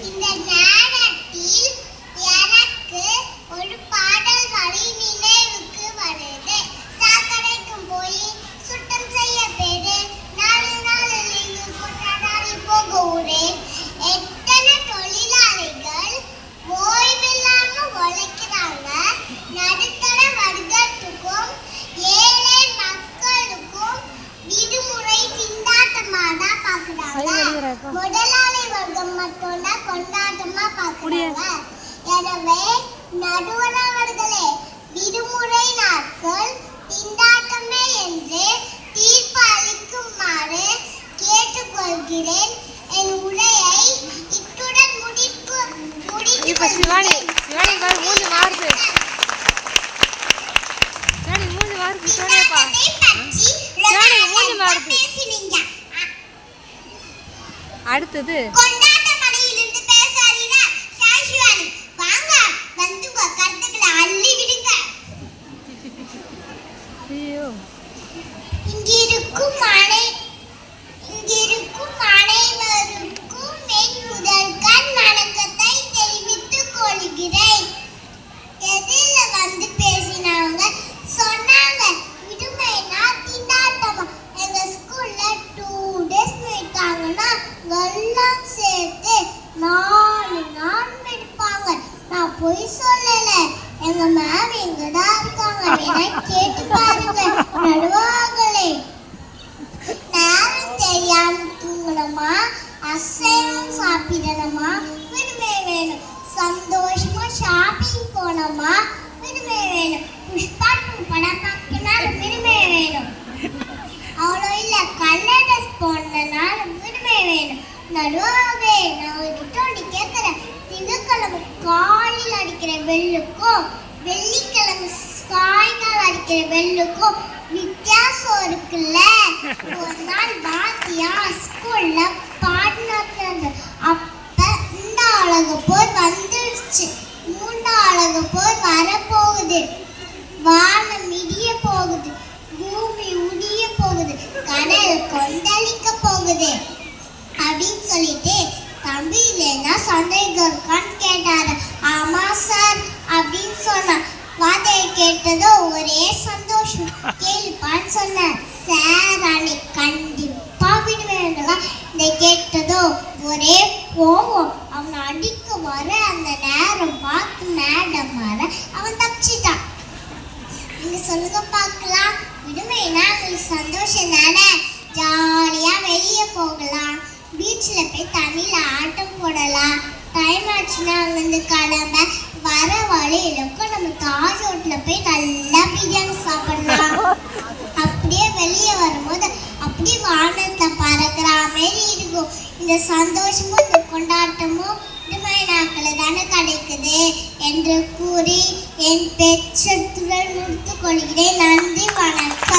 இந்த நேரத்தில் எனக்கு ஒரு பாடல் வரி நினைவுக்கு வருது. சாக்கடைக்கும் போய் சுத்தம் செய்ய பேரு, நாலு நாள் லீவு போட்டாடி போக ஊரே. எத்தனை தொழிலாளிகள் ஓய்வில்லாம உழைக்கிறாங்க. நடுத்தர வர்க்கத்துக்கும் ஏழை மக்களுக்கும் விடுமுறை திண்டாட்டமா தான் பாக்குறாங்க. முதலாளி வர்க்கம் மட்டும்தான் கொண்டாட்டமா பாக்குறாங்க. எனவே நடுவரவர்களே, விடுமுறை நாட்கள் திண்டாட்டமே என்று தீர்ப்பு அளிக்குமாறு கேட்டுக்கொள்கிறேன். என் உரையை இத்துடன் அடுத்தது இங்கிருக்கும் அனைவருக்கும் என் முதல்கண் வணக்கத்தை தெரிவித்துக் கொள்கிறேன். எதில வந்து பேசினாங்க சொன்னாங்க விடுமுறைனா திண்டாட்டமா. எங்க ஸ்கூல்ல 2 days வைத்தாங்கன்னா எல்லாம் சேர்த்து 4 நாள் எடுப்பாங்க. நான் போய் சொல்லல. எங்க மேம் எங்கதான் இருக்காங்க, வேணா கேட்டு பாருங்க. நடுவாங்களே, நேரம் தெரியாம தூங்கணுமா, அசைவம் சாப்பிடணுமா, விடுமுறை வேணும். சந்தோஷமா ஷாப்பிங் போனோமா, விடுமுறை வேணும். புஷ்பா 2 படம் பார்க்கனாலும் விடுமுறை வேணும். அவ்வளோ இல்ல, கலர் ட்ரெஸ் போனனால விடுமுறை வேணும். நடுவாகவே நான் உங்ககிட்ட ஒன்று கேட்குறேன். திங்கட்கிழமை காலையில் அடிக்கிற வெள்ளுக்கும் வெள்ளிக்கிழமை சாயங்காலம் அடிக்கிற வெள்ளுக்கும் வித்தியாசம் இருக்குல்ல. ஒரு நாள் பாத்தியா ஸ்கூல்ல பாடினாங்க. அப்ப இந்த அழகு போர் வந்துடுச்சு, 3 அழகு போர் வரப்போகுது, வானம் இடிய போகுது, பூமி உடிய போகுது, கடல் கொந்தளிக்க போகுது அப்படின்னு சொல்லிட்டு தம்பி இல்லைன்னா சந்தேகம் இருக்கான்னு கேட்டாரு. ஆமா சார் அப்படின்னு சொன்னான். வார்த்தையை கேட்டதோ ஒரே சந்தோஷம். கேள்விப்பான்னு சொன்னார். சார் அன்னைக்கு கண்டிப்பா விடுவேன். இதை கேட்டதோ ஒரே கோவம். அவனை அடிக்க வர அந்த நேரம் பார்த்து மேடம் வர அவன் தப்பிச்சிட்டான். நீங்க சொல்லுங்க பார்க்கலாம், விடுமைனா உங்களுக்கு சந்தோஷம் தானே? ஜாலியா வெளியே போகலாம், பீச்சில் போய் தண்ணியில் ஆட்டம் போடலாம். டைம் ஆச்சுன்னா அங்கேருந்து கிளம்ப வர வழியிலக்கும் நம்ம தாஜ் ஹோட்டலில் போய் நல்லா பிரியாணி சாப்பிடலாம். அப்படியே வெளியே வரும்போது அப்படியே வானத்தில் பறக்கிற மாதிரி இருக்கும். இந்த சந்தோஷமும் இந்த கொண்டாட்டமும் விடுமுறை நாட்களில் தானே கிடைக்குது என்று கூறி என் பெற்றத்துடன் முடித்துக் கொள்கிறேன். நன்றி, வணக்கம்.